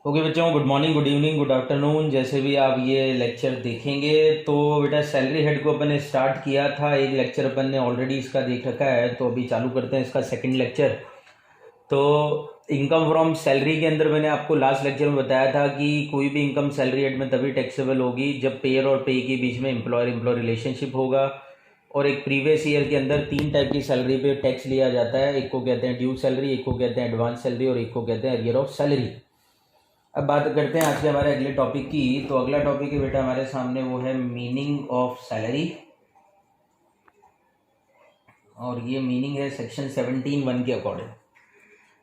Okay बच्चों, good morning, good evening, good afternoon. जैसे भी आप ये लेक्चर देखेंगे तो बेटा सैलरी हेड को अपन ने स्टार्ट किया था। एक लेक्चर अपन ने ऑलरेडी इसका देख रखा है, तो अभी चालू करते हैं इसका सेकंड लेक्चर। तो इनकम फ्रॉम सैलरी के अंदर मैंने आपको लास्ट लेक्चर में बताया था कि कोई भी इनकम सैलरी हेड में तभी टैक्सेबल होगी जब पेयर और पे के बीच में एम्प्लॉयर एम्प्लॉय रिलेशनशिप होगा। और एक प्रीवियस ईयर के अंदर 3 टाइप की सैलरी पे टैक्स लिया जाता है। एक को कहते हैं ड्यू सैलरी, एक को कहते हैं एडवांस सैलरी और एक को कहते हैं अरियर ऑफ सैलरी। अब बात करते हैं आज के हमारे अगले टॉपिक की। तो अगला टॉपिक है बेटा हमारे सामने, वो है मीनिंग ऑफ सैलरी। और ये मीनिंग है सेक्शन 17(1) के अकॉर्डिंग।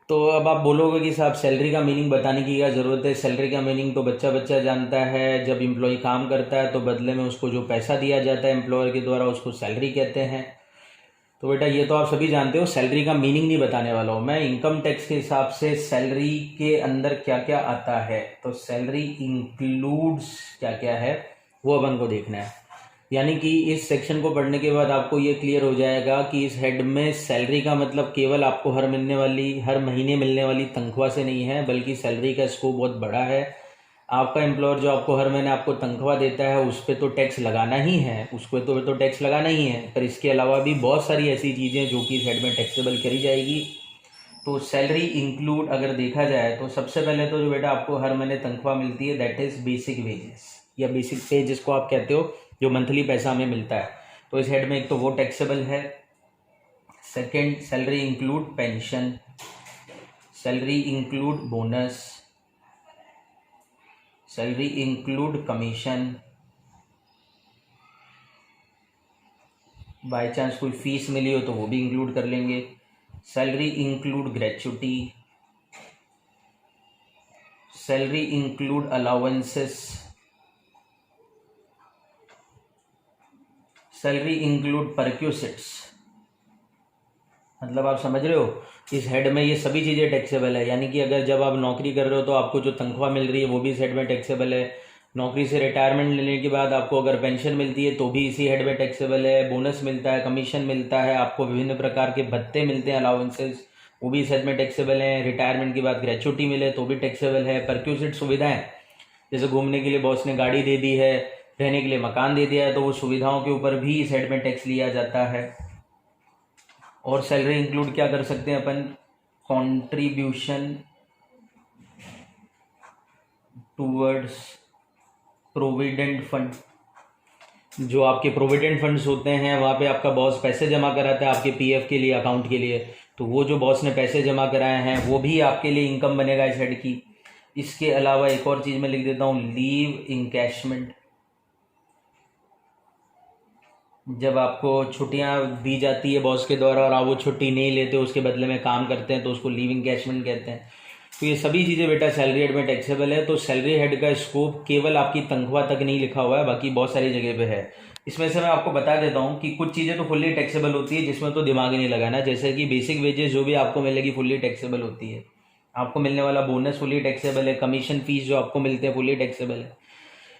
तो अब आप बोलोगे कि साहब सैलरी का मीनिंग बताने की क्या ज़रूरत है। सैलरी का मीनिंग तो बच्चा बच्चा जानता है। जब एम्प्लॉय काम करता है तो बदले में उसको जो पैसा दिया जाता है एम्प्लॉयर के द्वारा, उसको सैलरी कहते हैं। तो बेटा ये तो आप सभी जानते हो, सैलरी का मीनिंग नहीं बताने वाला हूँ मैं। इनकम टैक्स के हिसाब से सैलरी के अंदर क्या क्या आता है, तो सैलरी इंक्लूड्स क्या क्या है वो अपन को देखना है। यानी कि इस सेक्शन को पढ़ने के बाद आपको ये क्लियर हो जाएगा कि इस हेड में सैलरी का मतलब केवल आपको हर महीने मिलने वाली तनख्वाह से नहीं है, बल्कि सैलरी का स्कोप बहुत बड़ा है। आपका एम्प्लॉयर जो आपको हर महीने आपको तनख्वाह देता है उस पर तो टैक्स लगाना ही है, उसको तो टैक्स लगाना ही है। पर इसके अलावा भी बहुत सारी ऐसी चीज़ें जो कि इस हेड में टैक्सेबल करी जाएगी। तो सैलरी इंक्लूड अगर देखा जाए तो सबसे पहले तो जो बेटा आपको हर महीने तनख्वाह मिलती है, दैट इज़ बेसिक वेजेस या बेसिक पे जिसको आप कहते हो, जो मंथली पैसा हमें मिलता है। तो इस हेड में एक तो वो टैक्सेबल है। Second, salary include pension, salary include bonus, salary include commission, by chance कोई फीस मिली हो तो वो भी इंक्लूड कर लेंगे। Salary include gratuity, salary include allowances, salary include perquisites. मतलब आप समझ रहे हो, इस हेड में ये सभी चीज़ें टैक्सेबल है। यानी कि अगर जब आप नौकरी कर रहे हो तो आपको जो तनख्वाह मिल रही है वो भी इस हेड में टैक्सेबल है। नौकरी से रिटायरमेंट लेने के बाद आपको अगर पेंशन मिलती है तो भी इसी हेड में टैक्सेबल है। बोनस मिलता है, कमीशन मिलता है, आपको विभिन्न प्रकार के भत्ते मिलते हैं, अलाउंसेस, वो भी इस हेड में टैक्सेबल हैं। रिटायरमेंट के बाद ग्रेचुटी मिले तो भी टैक्सेबल है। परक्यूसिट सुविधाएं, जैसे घूमने के लिए बॉस ने गाड़ी दे दी है, रहने के लिए मकान दे दिया है, तो वो सुविधाओं के ऊपर भी इस हेड में टैक्स लिया जाता है। और सैलरी इंक्लूड क्या कर सकते हैं अपन, कंट्रीब्यूशन टूवर्ड्स प्रोविडेंट फंड। जो आपके प्रोविडेंट फंड्स होते हैं वहाँ पे आपका बॉस पैसे जमा कराता है आपके पीएफ के लिए, अकाउंट के लिए। तो वो जो बॉस ने पैसे जमा कराए हैं वो भी आपके लिए इनकम बनेगा इस हेड की। इसके अलावा एक और चीज़ मैं लिख देता हूँ, लीव इनकैशमेंट। जब आपको छुट्टियां दी जाती है बॉस के द्वारा और आप वो छुट्टी नहीं लेते, उसके बदले में काम करते हैं, तो उसको लीव इनकैशमेंट कहते हैं। तो ये सभी चीज़ें बेटा सैलरी हेड में टैक्सेबल है। तो सैलरी हेड का स्कोप केवल आपकी तनख्वाह तक नहीं लिखा हुआ है, बाकी बहुत सारी जगह पे है। इसमें से मैं आपको बता देता हूँ कि कुछ चीज़ें तो फुल्ली टैक्सेबल होती है जिसमें तो दिमाग ही नहीं लगाना। जैसे कि बेसिक वेजेस जो भी आपको मिलेगी फुल्ली टैक्सेबल होती है। आपको मिलने वाला बोनस फुल्ली टैक्सेबल है। कमीशन फीस जो आपको मिलते हैं फुल्ली टैक्सेबल है।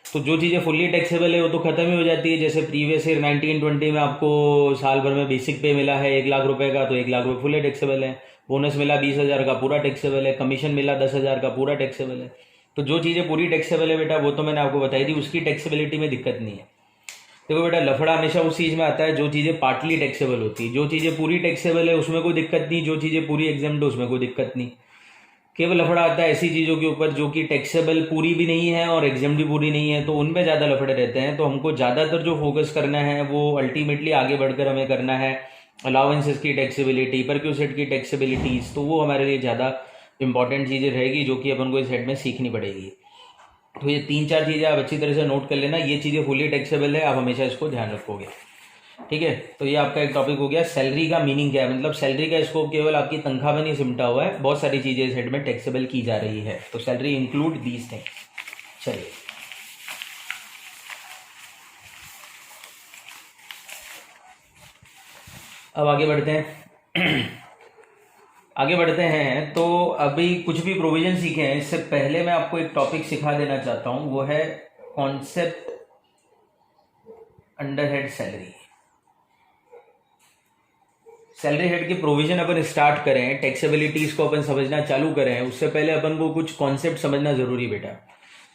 तो जो चीज़ें फुल्ली टैक्सेबल है वो तो खत्म ही हो जाती है। जैसे प्रीवियस ईयर 1920 में आपको साल भर में बेसिक पे मिला है 1 लाख रुपए का, तो 1 लाख रुपए फुल्ली टैक्सेबल है। बोनस मिला 20,000 का, पूरा टैक्सेबल है। कमीशन मिला 10,000 का, पूरा टैक्सेबल है। तो जो चीज़ें पूरी टैक्सेबल है बेटा वो तो मैंने आपको बताई थी, उसकी टैक्सेबिलिटी में दिक्कत नहीं है। देखो बेटा, लफड़ा हमेशा उस चीज़ में आता है जो चीज़ें पार्टली टैक्सेबल होती है। जो चीज़ें पूरी टैक्सेबल है उसमें कोई दिक्कत नहीं, जो चीज़ें पूरी एग्जाम्ड है उसमें कोई दिक्कत नहीं। केवल लफड़ा आता है ऐसी चीज़ों के ऊपर जो कि टैक्सेबल पूरी भी नहीं है और एग्जाम भी पूरी नहीं है, तो उनमें ज़्यादा लफड़े रहते हैं। तो हमको ज़्यादातर जो फोकस करना है वो अल्टीमेटली आगे बढ़कर हमें करना है अलाउंसेस की टैक्सेबिलिटी, परक्यूसेट की टैक्सेबिलिटीज़। तो वो हमारे लिए ज़्यादा इंपॉर्टेंट चीज़ें रहेगी जो कि अपन को इस हेड में सीखनी पड़ेगी। तो ये 3-4 चीज़ें आप अच्छी तरह से नोट कर लेना। ये चीज़ें फुली टैक्सेबल है, आप हमेशा इसको ध्यान रखोगे। ठीक है, तो ये आपका एक टॉपिक हो गया। सैलरी का मीनिंग क्या है, मतलब सैलरी का स्कोप केवल आपकी तनख्वाह में नहीं सिमटा हुआ है, बहुत सारी चीजें इस हेड में टैक्सेबल की जा रही है। तो सैलरी इंक्लूड दीज थिंग्स। चलिए अब आगे बढ़ते हैं। आगे बढ़ते हैं तो अभी कुछ भी प्रोविजन सीखे हैं, इससे पहले मैं आपको एक टॉपिक सिखा देना चाहता हूं, वो है concept under head salary. Salary head के प्रोविजन अपन स्टार्ट करें, टैक्सेबिलिटीज को अपन समझना चालू करें, उससे पहले अपन को कुछ कॉन्सेप्ट समझना जरूरी बेटा।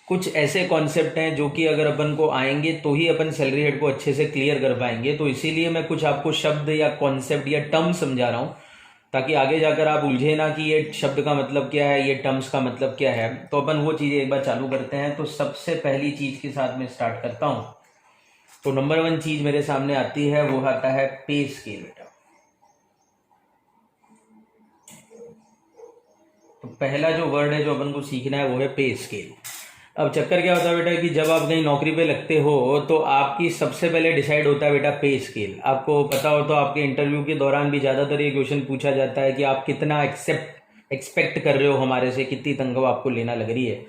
कुछ ऐसे कॉन्सेप्ट हैं जो कि अगर अपन को आएंगे तो ही अपन सैलरी हेड को अच्छे से क्लियर कर पाएंगे। तो इसीलिए मैं कुछ आपको शब्द या कॉन्सेप्ट या टर्म समझा रहा हूँ, ताकि आगे जाकर आप उलझे ना कि ये शब्द का मतलब क्या है, ये टर्म्स का मतलब क्या है। तो अपन वो चीज़ें एक बार चालू करते हैं। तो सबसे पहली चीज़ के साथ मैं स्टार्ट करता हूँ। तो नंबर 1 चीज़ मेरे सामने आती है, वो आता है पे स्केल बेटा। तो पहला जो वर्ड है जो अपन को सीखना है वो है पे स्केल। अब चक्कर क्या होता है बेटा कि जब आप कहीं नौकरी पे लगते हो तो आपकी सबसे पहले डिसाइड होता है बेटा पे स्केल। आपको पता हो तो आपके इंटरव्यू के दौरान भी ज़्यादातर ये क्वेश्चन पूछा जाता है कि आप कितना एक्सपेक्ट कर रहे हो हमारे से, कितनी तनख्वाह आपको लेना लग रही है।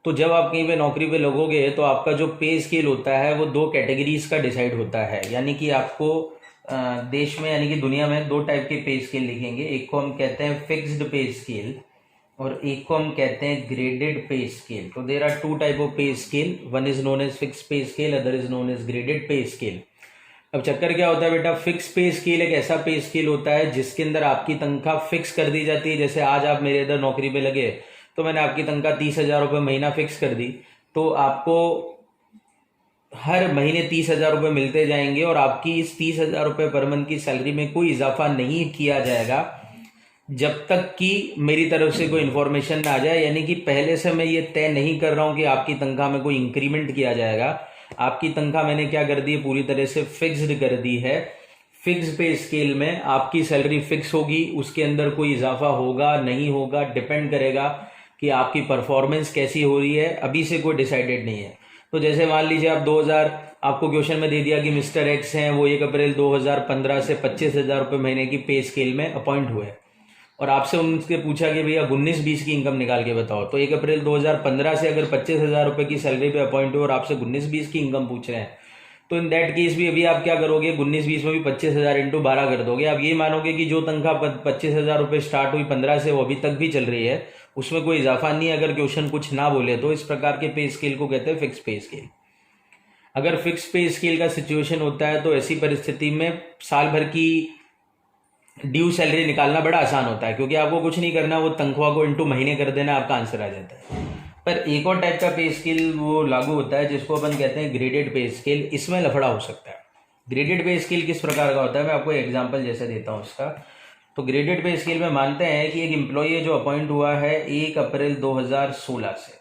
तो जब आप कहीं पे नौकरी पे लगोगे तो आपका जो पे स्केल होता है वो 2 कैटेगरीज का डिसाइड होता है। यानी कि आपको देश में यानी कि दुनिया में 2 टाइप के पे स्केल लिखेंगे। एक को हम कहते हैं फिक्स्ड पे स्केल और एक को हम कहते हैं ग्रेडेड पे स्केल। तो there are 2 type of pay scale, one is known as fix pay scale, other is known as graded pay scale. अब चक्कर क्या होता है बेटा, फिक्स पे स्केल एक ऐसा पे स्केल होता है जिसके अंदर आपकी तनख्वाह फिक्स कर दी जाती है। जैसे आज आप मेरे इधर नौकरी पे लगे तो मैंने आपकी तनख्वाह 30,000 रुपये महीना फिक्स कर दी, तो आपको हर महीने 30,000 रुपये मिलते जाएंगे और आपकी इस 30,000 रुपये पर मंथ की सैलरी में कोई इजाफा नहीं किया जाएगा जब तक कि मेरी तरफ से कोई इन्फॉर्मेशन ना आ जाए। यानी कि पहले से मैं ये तय नहीं कर रहा हूं कि आपकी तनख्वाह में कोई इंक्रीमेंट किया जाएगा। आपकी तनख्वाह मैंने क्या कर दी है, पूरी तरह से फिक्स्ड कर दी है। फिक्स पे स्केल में आपकी सैलरी फिक्स होगी, उसके अंदर कोई इजाफा होगा नहीं होगा डिपेंड करेगा कि आपकी परफॉर्मेंस कैसी हो रही है, अभी से कोई डिसाइडेड नहीं है। तो जैसे मान लीजिए आप 2000 आपको क्वेश्चन में दे दिया कि मिस्टर एक्स हैं, वो 1 अप्रैल 2015 से 25,000 रुपये महीने की पे स्केल में अपॉइंट हुए और आपसे उनसे पूछा कि भैया 19-20 की इनकम निकाल के बताओ। तो 1 अप्रैल 2015 से अगर 25,000 रुपये की सैलरी पे अपॉइंट हुए और आपसे 19-20 की इनकम पूछ रहे हैं, तो इन दैट केस भी अभी आप क्या करोगे, 19-20 में भी 25,000 इंटू 12 कर दोगे। आप ये मानोगे कि जो तनख्वाह 25,000 रुपये स्टार्ट हुई 15 से वो अभी तक भी चल रही है, उसमें कोई इजाफा नहीं है अगर क्वेश्चन कुछ ना बोले तो। इस प्रकार के पे स्केल को कहते हैं फिक्स पे स्केल। अगर फिक्स पे स्केल का सिचुएशन होता है तो ऐसी परिस्थिति में साल भर की ड्यू सैलरी निकालना बड़ा आसान होता है, क्योंकि आपको कुछ नहीं करना, वो तनख्वाह को इंटू महीने कर देना, आपका आंसर आ जाता है। पर एक और टाइप का पे स्केल वो लागू होता है जिसको अपन कहते हैं ग्रेडेड पे स्केल। इसमें लफड़ा हो सकता है। ग्रेडेड पे स्केल किस प्रकार का होता है, मैं आपको एग्जांपल जैसे देता हूँ उसका। तो ग्रेडेड पे स्केल में मानते हैं कि एक एम्प्लॉई जो अपॉइंट हुआ है 1 अप्रैल 2016 से,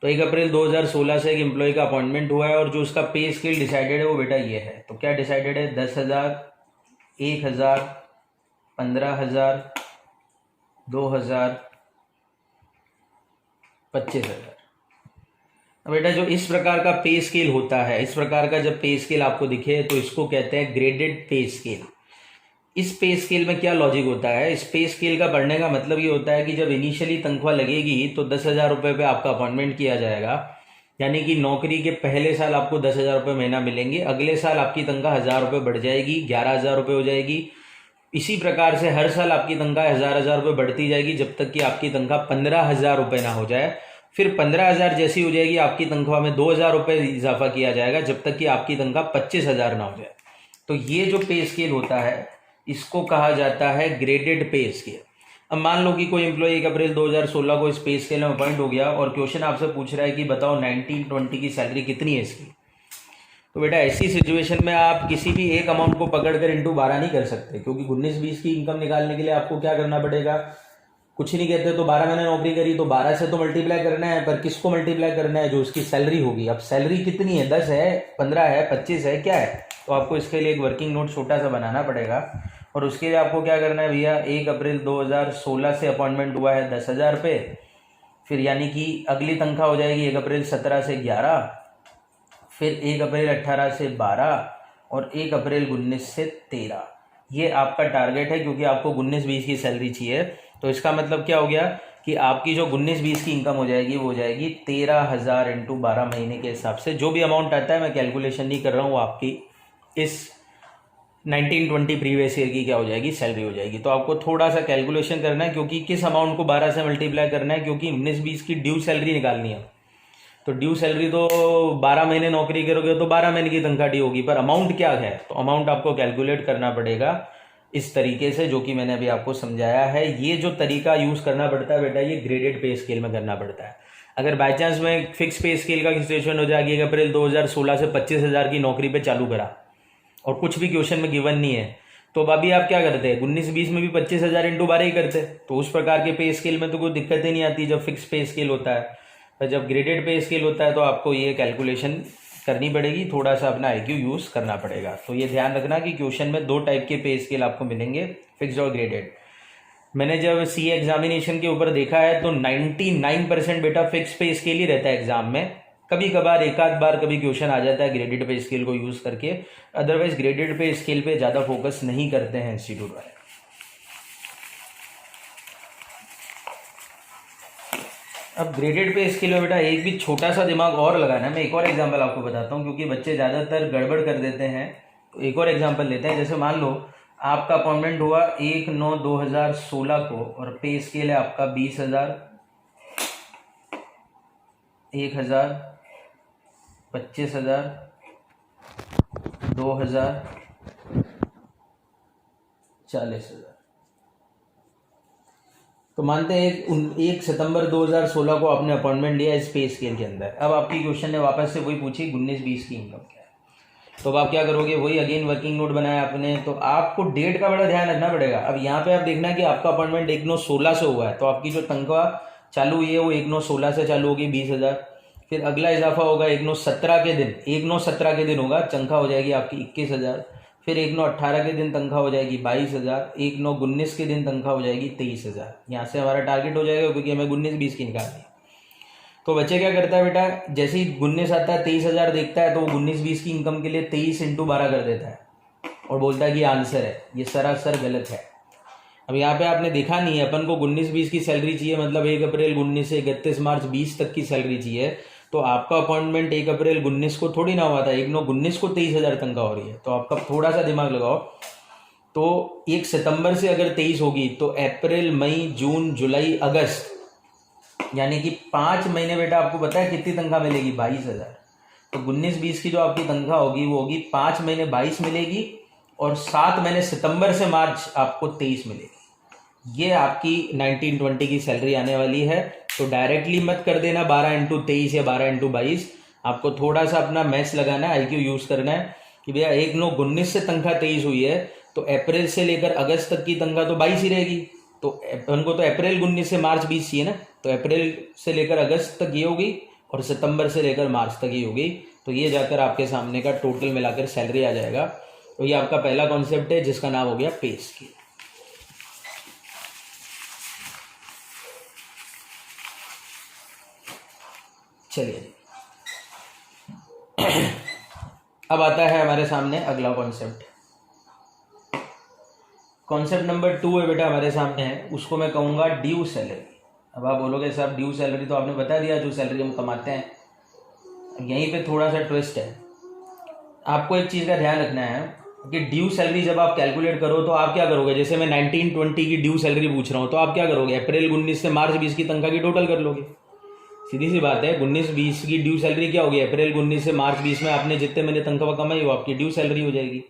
तो 1 अप्रैल 2016 से एक एम्प्लॉय का अपॉइंटमेंट हुआ है और जो उसका पे स्केल डिसाइडेड है वो बेटा ये है। तो क्या डिसाइडेड है, 10,000, 1,000, 15,000, 2,000, 25,000। बेटा जो इस प्रकार का पे स्केल होता है, इस प्रकार का जब पे स्केल आपको दिखे तो इसको कहते हैं ग्रेडेड पे स्केल। इस पे स्केल में क्या लॉजिक होता है, इस पे स्केल का पढ़ने का मतलब ये होता है कि जब इनिशियली तनख्वाह लगेगी तो 10,000 रुपये पे आपका अपॉइंटमेंट किया जाएगा। यानी कि नौकरी के पहले साल आपको 10,000 रुपये महीना मिलेंगे, अगले साल आपकी तनख्वाह 1,000 रुपये बढ़ जाएगी, 11,000 रुपये हो जाएगी। इसी प्रकार से हर साल आपकी तनख्वाह 1,000 रुपये बढ़ती जाएगी जब तक कि आपकी तनख्वाह 15,000 रुपये ना हो जाए। फिर 15,000 जैसी हो जाएगी, आपकी तनख्वाह में 2,000 रुपये इजाफा किया जाएगा जब तक कि आपकी तनख्वाह 25,000 ना हो जाए। तो ये जो पे स्केल होता है इसको कहा जाता है ग्रेडेड पे स्केल। अब मान लो कि कोई एम्प्लॉय 1 अप्रैल 2016 को इस पे स्केल में अपॉइंट हो गया और क्वेश्चन आपसे पूछ रहा है कि बताओ 19-20 की सैलरी कितनी है इसकी। तो बेटा ऐसी सिचुएशन में आप किसी भी एक अमाउंट को पकड़कर इंटू 12 नहीं कर सकते, क्योंकि 19-20 की इनकम निकालने के लिए आपको क्या करना पड़ेगा, कुछ नहीं कहते तो 12 महीने नौकरी करी तो 12 से तो मल्टीप्लाई करना है, पर किसको मल्टीप्लाई करना है, जो उसकी सैलरी होगी। अब सैलरी कितनी है, 10 है, 15 है, 25 है, क्या है, तो आपको इसके लिए एक वर्किंग नोट छोटा सा बनाना पड़ेगा। और उसके लिए आपको क्या करना है भैया, 1 अप्रैल 2016 से अपॉइंटमेंट हुआ है 10,000 रुपये, फिर यानी कि अगली तनख्वाह हो जाएगी 1 अप्रैल 17 से 11, फिर 1 अप्रैल 18 से 12 और 1 अप्रैल 19 से 13। ये आपका टारगेट है, क्योंकि आपको 19-20 की सैलरी चाहिए। तो इसका मतलब क्या हो गया कि आपकी जो 19-20 की इनकम हो जाएगी वो हो जाएगी 13,000 इंटू 12 महीने के हिसाब से। जो भी अमाउंट आता है, मैं कैलकुलेशन नहीं कर रहा हूँ, आपकी इस 19-20 प्रीवियस ईयर की क्या हो जाएगी, सैलरी हो जाएगी। तो आपको थोड़ा सा कैलकुलेशन करना है, क्योंकि किस अमाउंट को 12 से मल्टीप्लाई करना है, क्योंकि 19-20 की ड्यू सैलरी निकालनी है। तो ड्यू सैलरी तो 12 महीने नौकरी करोगे तो 12 महीने की तनख्वाह ड्यू होगी, पर अमाउंट क्या है, तो अमाउंट आपको कैलकुलेट करना पड़ेगा इस तरीके से, जो कि मैंने अभी आपको समझाया है। ये जो तरीका यूज़ करना पड़ता है बेटा, ये ग्रेडेड पे स्केल में करना पड़ता है। अगर बाई चांस में फिक्स पे स्केल का सिचुएशन हो जाएगी, अप्रैल 2016 से 25,000 की नौकरी पे चालू करा और कुछ भी क्वेश्चन में गिवन नहीं है, तो अभी आप क्या करते हैं, 19-20 में भी 25,000 इंटू 12 ही करते। तो उस प्रकार के पे स्केल में तो कोई दिक्कत ही नहीं आती जब फिक्स पे स्केल होता है। पर जब ग्रेडेड पे स्केल होता है तो आपको ये कैलकुलेशन करनी पड़ेगी, थोड़ा सा अपना IQ यूज़ करना पड़ेगा। तो ये ध्यान रखना कि क्वेश्चन में 2 टाइप के पे स्केल आपको मिलेंगे, फिक्स्ड और ग्रेडेड। मैंने जब CA एग्जामिनेशन के ऊपर देखा है तो 99% बेटा फिक्स पे स्केल ही रहता है एग्जाम में। कभी कभार एक आध बार कभी क्वेश्चन आ जाता है ग्रेडेड पे स्केल को यूज़ करके, अदरवाइज ग्रेडेड पे स्केल पे ज़्यादा फोकस नहीं करते हैं इंस्टीट्यूट वाले। अब ग्रेडेड पे स्केल में बेटा एक भी छोटा सा दिमाग और लगाना है। मैं एक और एग्जांपल आपको बताता हूँ, क्योंकि बच्चे ज़्यादातर गड़बड़ कर देते हैं। तो एक और एग्जांपल लेते हैं। जैसे मान लो आपका अपॉइंटमेंट हुआ 1/9/2016 को और पे स्केल है आपका 20,000, 1,000, 25,000, 2,000, 40,000। तो मानते हैं 1 सितंबर 2016 को आपने अपॉइंटमेंट लिया इस पे स्केल के अंदर। अब आपकी क्वेश्चन ने वापस से वही पूछी 19-20 की इनकम क्या है, तो अब आप क्या करोगे, वही अगेन वर्किंग नोट बनाया आपने। तो आपको डेट का बड़ा ध्यान रखना पड़ेगा। अब यहाँ पे आप देखना है कि आपका अपॉइंटमेंट 1/9/16 से हुआ है, तो आपकी जो तनख्वाह चालू हुई है वो 1/9/16 से चालू होगी 20,000। फिर अगला इजाफा होगा 1/9/17 के दिन, 1/9/17 के दिन होगा, तनख्वाह हो जाएगी आपकी 21,000। फिर 1/9/18 के दिन तनख्वाह हो जाएगी 22,000। 1/9/19 के दिन तनख्वाह हो जाएगी 23,000। यहाँ से हमारा टारगेट हो जाएगा, क्योंकि हमें 19-20 की निकालनी। तो बच्चे क्या करता है बेटा, जैसे ही 19 आता है 23,000 देखता है तो वो 19-20 की इनकम के लिए 23 × 12 कर देता है और बोलता है कि आंसर है। ये सरासर गलत है। अब यहाँ पे आपने देखा नहीं है, अपन को 19-20 की सैलरी चाहिए, मतलब 1 अप्रैल 19 से 31 मार्च 20 तक की सैलरी चाहिए। तो आपका अपॉइंटमेंट 1 अप्रैल 19 को थोड़ी ना हुआ था, 1/9/19 को 23,000 तनख्वाह हो रही है। तो आपका थोड़ा सा दिमाग लगाओ। तो 1 सितंबर से अगर 23 होगी तो अप्रैल, मई, जून, जुलाई, अगस्त, यानी कि 5 महीने बेटा आपको पता है कितनी तनख्वाह मिलेगी, 22,000। तो 19-20 की जो आपकी तनख्वाह होगी वो होगी 5 महीने 22 मिलेगी और 7 महीने सितंबर से मार्च आपको 23 मिलेगी। ये आपकी 19-20 की सैलरी आने वाली है। तो डायरेक्टली मत कर देना 12 × 23 या 12 × 22। आपको थोड़ा सा अपना मैथ्स लगाना है, IQ यूज़ करना है कि भैया 1/9/19 से तनख्वाह 23 हुई है, तो अप्रैल से लेकर अगस्त तक की तनख्वाह तो 22 ही रहेगी। तो अपन को तो अप्रैल 19 से मार्च 20 चाहिए ना, तो अप्रैल से लेकर अगस्त तक ये होगी और सितंबर से लेकर मार्च तक ये होगी। तो ये जाकर आपके सामने का टोटल मिलाकर सैलरी आ जाएगा। तो ये आपका पहला कॉन्सेप्ट है जिसका नाम हो गया पे स्केल। चलिए अब आता है हमारे सामने अगला कॉन्सेप्ट। कॉन्सेप्ट नंबर 2 है बेटा हमारे सामने है, उसको मैं कहूँगा ड्यू सैलरी। अब आप बोलोगे साहब ड्यू सैलरी तो आपने बता दिया, जो सैलरी हम कमाते हैं। यहीं पे थोड़ा सा ट्विस्ट है। आपको एक चीज़ का ध्यान रखना है कि ड्यू सैलरी जब आप कैलकुलेट करो तो आप क्या करोगे, जैसे मैं 19-20 की ड्यू सैलरी पूछ रहा हूँ, तो आप क्या करोगे, अप्रैल 19 से मार्च 20 की तनख्वाह की टोटल कर लोगे। सीधी सी बात है, 19-20 की ड्यू सैलरी क्या होगी, अप्रैल 19 से मार्च 20 में आपने जितने महीने तनख्वाह कमाई वो आपकी ड्यू सैलरी हो जाएगी।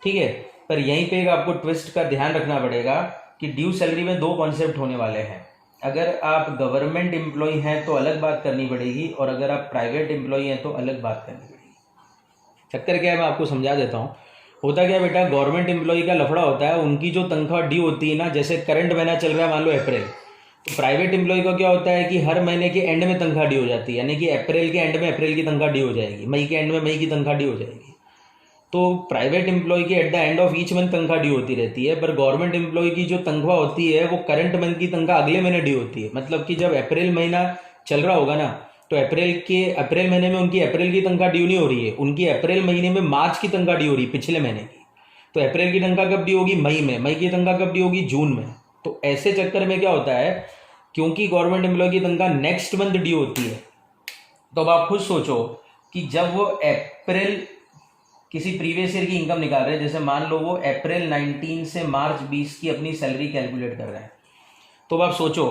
ठीक है, पर यहीं पे आपको ट्विस्ट का ध्यान रखना पड़ेगा कि ड्यू सैलरी में 2 कॉन्सेप्ट होने वाले हैं। अगर आप गवर्नमेंट एम्प्लॉय हैं तो अलग बात करनी पड़ेगी, और अगर आप प्राइवेट एम्प्लॉय हैं तो अलग बात करनी पड़ेगी। चक्कर क्या है, मैं आपको समझा देता हूँ। होता क्या बेटा, गवर्नमेंट एम्प्लॉय का लफड़ा होता है, उनकी जो तनख्वाह ड्यू होती है ना, जैसे करंट महीना चल रहा है मान लो अप्रैल, तो प्राइवेट एम्प्लॉय का क्या होता है कि हर महीने के एंड में तनख्वाह ड्यू हो जाती है, यानी कि अप्रैल के एंड में अप्रैल की तनख्वाह ड्यू हो जाएगी, मई के एंड में मई की तनख्वाह ड्यू हो जाएगी। तो प्राइवेट एम्प्लॉय की at the end of each month तनख्वाह ड्यू होती रहती है, पर गवर्नमेंट एम्प्लॉय की जो तनख्वाह होती है वो करंट मंथ की तनख्वाह अगले महीने ड्यू होती है। मतलब कि जब अप्रैल महीना चल रहा होगा ना, तो अप्रैल महीने में उनकी अप्रैल की तनख्वाह ड्यू नहीं हो रही है, उनकी अप्रैल महीने में मार्च की तनख्वाह ड्यू हो रही है पिछले महीने की। तो अप्रैल की तनख्वाह कब ड्यू होगी, मई में, मई की तनख्वाह कब ड्यू होगी, जून में। तो ऐसे चक्कर में क्या होता है, क्योंकि गवर्नमेंट एम्प्लॉय की तनख्वाह नेक्स्ट मंथ ड्यू होती है, तो अब आप खुद सोचो कि जब वो अप्रैल किसी प्रीवियस ईयर की इनकम निकाल रहे हैं, जैसे मान लो वो अप्रैल 19 से मार्च 20 की अपनी सैलरी कैलकुलेट कर रहे हैं, तो अब आप सोचो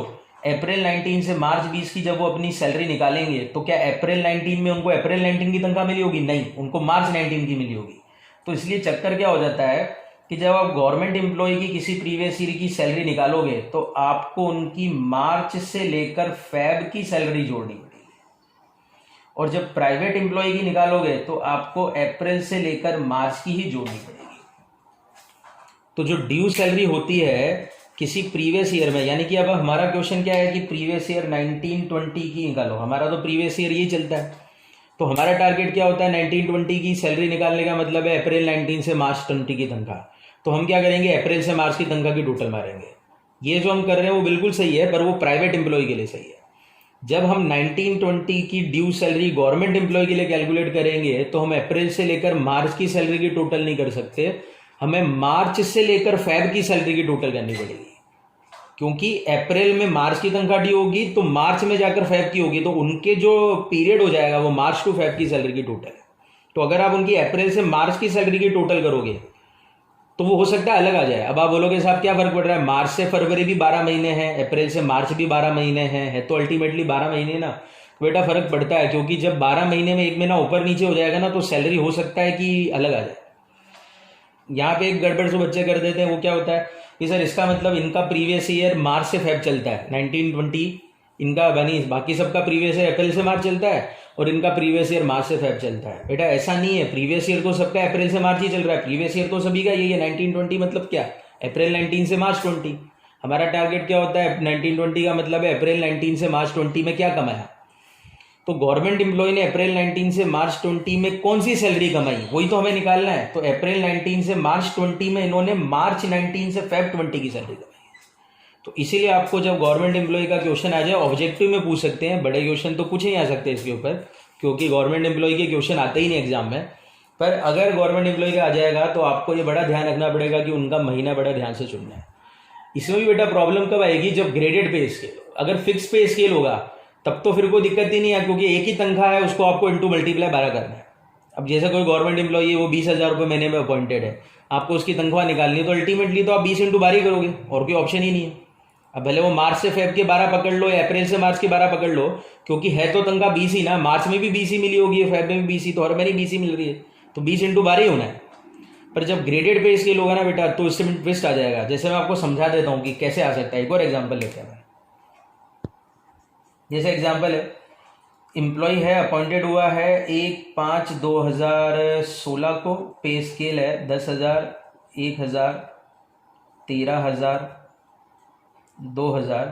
अप्रैल 19 से मार्च 20 की जब वो अपनी सैलरी निकालेंगे तो क्या अप्रैल 19 में उनको अप्रैल 19 की तनख्वाह मिली होगी, नहीं, उनको मार्च 19 की मिली होगी। तो इसलिए चक्कर क्या हो जाता है कि जब आप गवर्नमेंट एम्प्लॉय की किसी प्रीवियस ईयर की सैलरी निकालोगे तो आपको उनकी मार्च से लेकर फेब की सैलरी जोड़नी पड़ेगी, और जब प्राइवेट एम्प्लॉय की निकालोगे तो आपको अप्रैल से लेकर मार्च की ही जोड़नी पड़ेगी। तो जो ड्यू सैलरी होती है किसी प्रीवियस ईयर में, यानी कि अब हमारा क्वेश्चन क्या है कि प्रीवियस ईयर 1920 की निकालो, हमारा तो प्रीवियस ईयर यही चलता है। तो हमारा टारगेट क्या होता है, 1920 की सैलरी निकालने का मतलब है अप्रैल 19 से मार्च 20 की तनख्वाह। तो हम क्या करेंगे, अप्रैल से मार्च की तनख्वाह की टोटल मारेंगे। ये जो हम कर रहे हैं वो बिल्कुल सही है, पर वो प्राइवेट एम्प्लॉय के लिए सही है। जब हम 1920 की ड्यू सैलरी गवर्नमेंट एम्प्लॉय के लिए कैलकुलेट करेंगे तो हम अप्रैल से लेकर मार्च की सैलरी की टोटल नहीं कर सकते, हमें मार्च से लेकर फेब की सैलरी की टोटल करनी पड़ेगी, क्योंकि अप्रैल में मार्च की तनख्वाह दी होगी तो मार्च में जाकर फेब की होगी, तो उनके जो पीरियड हो जाएगा वो मार्च टू फेब की सैलरी की टोटल है। तो अगर आप उनकी अप्रैल से मार्च की सैलरी की टोटल करोगे तो वो हो सकता है अलग आ जाए। अब आप बोलोगे साहब क्या फर्क पड़ रहा है, मार्च से फरवरी भी 12 महीने हैं, अप्रैल से मार्च भी 12 महीने हैं, है तो अल्टीमेटली 12 महीने ना। बेटा फर्क पड़ता है, क्योंकि जब 12 महीने में एक महीना ऊपर नीचे हो जाएगा ना तो सैलरी हो सकता है कि अलग आ जाए। यहाँ पे एक गड़बड़ जो बच्चे कर देते हैं वो क्या होता है कि सर इसका मतलब इनका प्रीवियस ईयर मार्च से फेब चलता है 1920, इनका बनी बाकी सबका प्रीवियस ईयर अप्रैल से मार्च चलता है और इनका प्रीवियस ईयर मार्च से फेब चलता है। बेटा ऐसा नहीं है, प्रीवियस ईयर तो सबका अप्रैल से मार्च ही चल रहा है, प्रीवियस ईयर तो सभी का यही है। 1920 मतलब क्या, अप्रैल 19 से मार्च 20। हमारा टारगेट क्या होता है, 1920 का मतलब है अप्रैल 19 से मार्च 20 में क्या कमाया। तो गवर्नमेंट एम्प्लॉय ने अप्रैल 19 से मार्च 20 में कौन सी सैलरी कमाई, वही तो हमें निकालना है। तो अप्रैल 19 से मार्च 20 में इन्होंने मार्च 19 से फेब 20 की सैलरी कमाई। तो इसीलिए आपको जब गवर्नमेंट एम्प्लॉय का क्वेश्चन आ जाए, ऑब्जेक्टिव में पूछ सकते हैं, बड़े क्वेश्चन तो कुछ नहीं आ सकते इसके ऊपर, क्योंकि गवर्नमेंट एम्प्लॉय के क्वेश्चन आते ही नहीं एग्जाम में। पर अगर गवर्नमेंट एम्प्लॉय का आ जाएगा तो आपको ये बड़ा ध्यान रखना पड़ेगा कि उनका महीना बड़ा ध्यान से चुनना है। इसमें भी बेटा प्रॉब्लम कब आएगी, जब ग्रेडेड पे स्केल, अगर फिक्स पे स्केल होगा तब तो फिर कोई दिक्कत ही नहीं है, क्योंकि एक ही तनख्वाह है, उसको आपको इंटू मल्टीप्लाई 12 करना है। अब जैसे कोई गवर्नमेंट एम्प्लॉई है वो 20,000 रुपये महीने में अपॉइंटेड है, आपको उसकी तनख्वाह निकालनी है तो अल्टीमेटली तो आप 20 इंटू 12 करोगे, और कोई ऑप्शन ही नहीं है। अब भले वो मार्च से फेब के 12 पकड़ लो या अप्रैल से मार्च के 12 पकड़ लो, क्योंकि है तो तनख्वाह 20 ही ना, मार्च में भी 20 ही मिली होगी, फेब में भी 20 ही, तो हर महीने 20 ही मिल रही है, तो 20 इंटू 12 ही होना है। पर जब ग्रेडेड पे स्केल होगा ना बेटा तो इसमें ट्विस्ट आ जाएगा। जैसे मैं आपको समझा देता हूँ कि कैसे आ सकता है, एक और एग्जाम्पल लेते हैं। जैसे एग्जाम्पल है, एम्प्लॉय है, अपॉइंटेड हुआ है 1/5/2016 को, पे स्केल है 10,000, 1,000, 13,000, 2,000,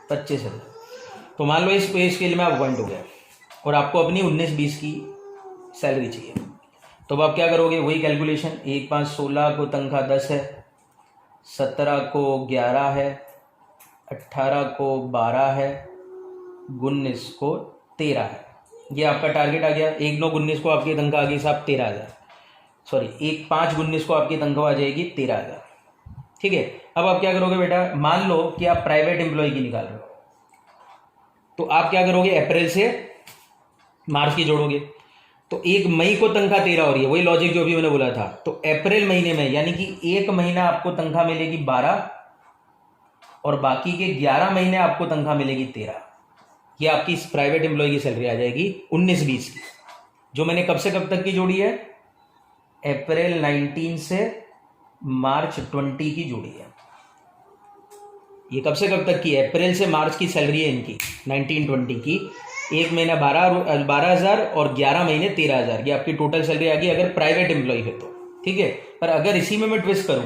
25,000। तो मान लो इस पे स्केल में आप अपॉइंट हो गया और आपको अपनी 19-20 की सैलरी चाहिए, तो अब आप क्या करोगे, वही कैलकुलेशन, 1/5/16 को तनख्वाह 10 है, 17 को 11 है, 18 को 12 है, 19 को 13 है। ये आपका टारगेट आ गया। 1/9/19 को आपकी तनख्वाह आ गई साहब 13,000, सॉरी 1/5/19 को आपकी तनख्वाह आ जाएगी 13,000। ठीक है, अब आप क्या करोगे बेटा, मान लो कि आप प्राइवेट एम्प्लॉय की निकाल रहे हो, तो आप क्या करोगे, अप्रैल से मार्च की जोड़ोगे, तो 1 मई को तनख्वाह 13 हो रही है, वही लॉजिक जो भी मैंने बोला था। तो अप्रैल महीने में यानी कि एक महीना आपको तनख्वाह मिलेगी 12 और बाकी के 11 महीने आपको तनख्वाह मिलेगी 13। ये आपकी प्राइवेट एम्प्लॉय की सैलरी आ जाएगी 19-20 की, जो मैंने कब से कब तक की जोड़ी है, अप्रैल 19 से मार्च 20 की जोड़ी है। ये कब से कब तक की है, अप्रैल से मार्च की सैलरी है इनकी 1920 की, एक महीना 12,000 और 11 महीने 13,000, ये आपकी टोटल सैलरी आ गई अगर प्राइवेट एम्प्लॉय है तो। ठीक है, पर अगर इसी में मैं ट्विस्ट करूं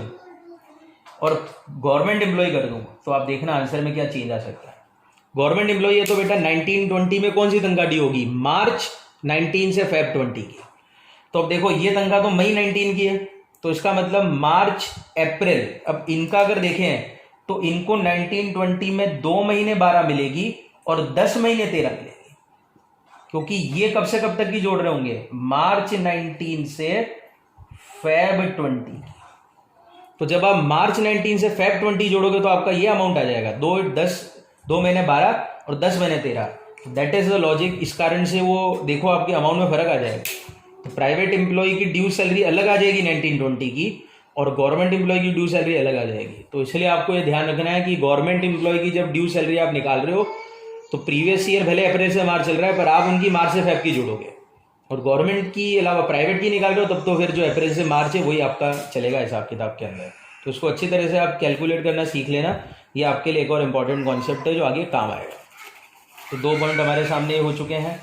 और गवर्नमेंट एम्प्लॉय कर दूं तो आप देखना आंसर में क्या चेंज आ सकता है। गवर्नमेंट एम्प्लॉय है तो बेटा 1920 में कौन सी तनख्वाह दी होगी, मार्च 19 से फेब 20 की। तो अब देखो ये तनख्वाह तो मई 19 की है, तो इसका मतलब मार्च अप्रैल, अब इनका अगर देखें तो इनको 1920 में 2 महीने 12 मिलेगी और 10 महीने 13 मिलेगी, क्योंकि ये कब से कब तक की जोड़ रहे होंगे, मार्च 19 से फेब 20। तो जब आप मार्च 19 से फेब 20 जोड़ोगे तो आपका ये अमाउंट आ जाएगा 2 महीने 12 और 10 महीने 13। That is the logic. इस कारण से वो देखो आपके अमाउंट में फर्क आ जाएगा। तो प्राइवेट एम्प्लॉय की ड्यू सैलरी अलग आ जाएगी 1920 की और गवर्नमेंट एम्प्लॉय की ड्यू सैलरी अलग आ जाएगी। तो इसलिए आपको ये ध्यान रखना है कि गवर्नमेंट एम्प्लॉय की जब ड्यू सैलरी आप निकाल रहे हो तो प्रीवियस ईयर भले अप्रैल से मार्च चल रहा है पर आप उनकी मार्च से फेब की जोड़ोगे, और गवर्नमेंट की अलावा प्राइवेट की निकाल रहे हो तब तो फिर जो अप्रैल से मार्च है वही आपका चलेगा हिसाब किताब के अंदर। तो उसको अच्छी तरह से आप कैलकुलेट करना सीख लेना, ये आपके लिए एक और इम्पॉर्टेंट कॉन्सेप्ट है जो आगे काम आएगा। तो 2 पॉइंट हमारे सामने हो चुके हैं।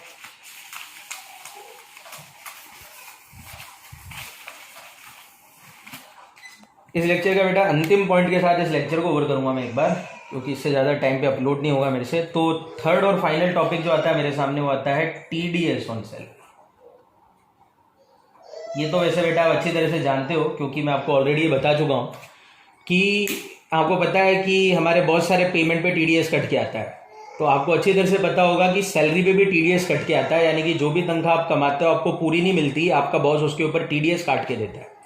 इस लेक्चर का बेटा अंतिम पॉइंट के साथ इस लेक्चर को ओवर करूंगा मैं एक बार, क्योंकि इससे ज़्यादा टाइम पे अपलोड नहीं होगा मेरे से। तो थर्ड और फाइनल टॉपिक जो आता है मेरे सामने वो आता है TDS ऑन सेल। ये तो वैसे बेटा आप अच्छी तरह से जानते हो, क्योंकि मैं आपको ऑलरेडी ये बता चुका हूँ कि आपको पता है कि हमारे बहुत सारे पेमेंट पे TDS कट के आता है। तो आपको अच्छी तरह से पता होगा कि सैलरी पे भी TDS कट के आता है, यानी कि जो भी तनख्वाह आप कमाते हो आपको पूरी नहीं मिलती, आपका बॉस उसके ऊपर TDS काट के देता है।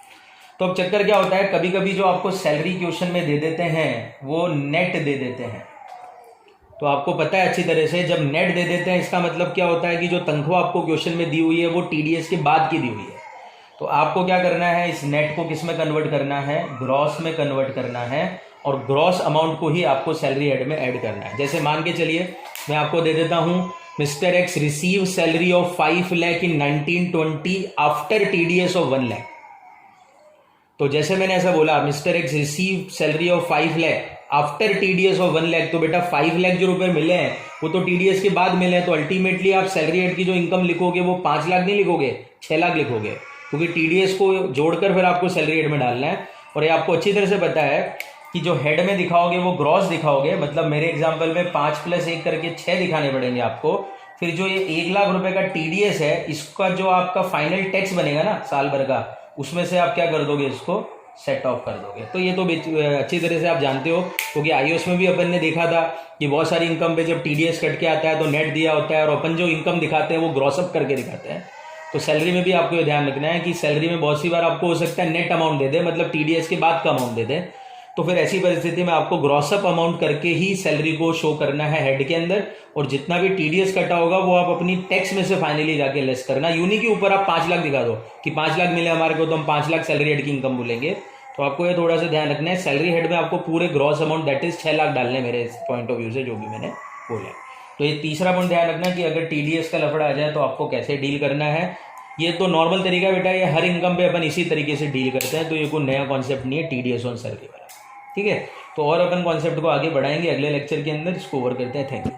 तो अब चक्कर क्या होता है, कभी कभी जो आपको सैलरी क्वेश्चन में दे देते हैं वो नेट दे देते हैं। तो आपको पता है अच्छी तरह से, जब नेट दे देते हैं इसका मतलब क्या होता है कि जो तनख्वाह आपको क्वेश्चन में दी हुई है वो TDS के बाद की दी हुई है। तो आपको क्या करना है, इस नेट को किस में कन्वर्ट करना है, ग्रॉस में कन्वर्ट करना है, और ग्रॉस अमाउंट को ही आपको सैलरी हेड में ऐड करना है। जैसे मान के चलिए मैं आपको दे देता हूं, mister x receive salary of 5 lakh in 1920 after TDS of 1 lakh. तो जैसे मैंने ऐसा बोला, mister x receive salary of 5 lakh after TDS of 1 lakh, तो बेटा 5 लाख जो रुपए मिले हैं वो तो TDS के बाद मिले हैं। तो अल्टीमेटली आप सैलरी हेड की जो इनकम लिखोगे वो 5 लाख नहीं लिखोगे, 6 लाख लिखोगे, क्योंकि TDS को जोड़कर फिर आपको सैलरी हेड में डालना है। और ये आपको अच्छी तरह से पता है कि जो हेड में दिखाओगे वो ग्रॉस दिखाओगे, मतलब मेरे एग्जांपल में 5 + 1 करके 6 दिखाने पड़ेंगे आपको। फिर जो ये 1 लाख रुपए का TDS है, इसका जो आपका फाइनल टैक्स बनेगा ना साल भर का, उसमें से आप क्या कर दोगे, इसको सेट ऑफ कर दोगे। तो ये तो अच्छी तरह से आप जानते हो, क्योंकि iOS में भी अपन ने देखा था कि बहुत सारी इनकम पे जब TDS कट के आता है तो नेट दिया होता है, और अपन जो इनकम दिखाते हैं वो ग्रॉसअप करके दिखाते हैं। तो सैलरी में भी आपको ये ध्यान रखना है कि सैलरी में बहुत सी बार आपको हो सकता है नेट अमाउंट दे दे, मतलब TDS के बाद का अमाउंट दे दे। तो फिर ऐसी परिस्थिति में आपको ग्रॉसअप अमाउंट करके ही सैलरी को शो करना है हेड के अंदर, और जितना भी TDS कटा होगा वो आप अपनी टैक्स में से फाइनली जाके लेस करना। यूनी के ऊपर आप 5 लाख दिखा दो कि 5 लाख मिले हमारे को तो हम 5 लाख सैलरी हेड की इनकम बोलेंगे। तो आपको ये थोड़ा सा ध्यान रखना है, सैलरी हेड में आपको पूरे gross amount that is 6 lakh डालने मेरे पॉइंट ऑफ व्यू से, जो भी मैंने बोला। तो ये तीसरा पॉइंट ध्यान रखना कि अगर TDS का लफड़ा आ जाए तो आपको कैसे डील करना है। ये तो नॉर्मल तरीका बेटा, ये हर इनकम पे अपन इसी तरीके से डील करते हैं, तो ये कोई नया कॉन्सेप्ट नहीं है TDS ऑन सैलरी वाला। ठीक है, तो और अपन कॉन्सेप्ट को आगे बढ़ाएंगे अगले लेक्चर के अंदर, इसको ओवर करते हैं। Thank you.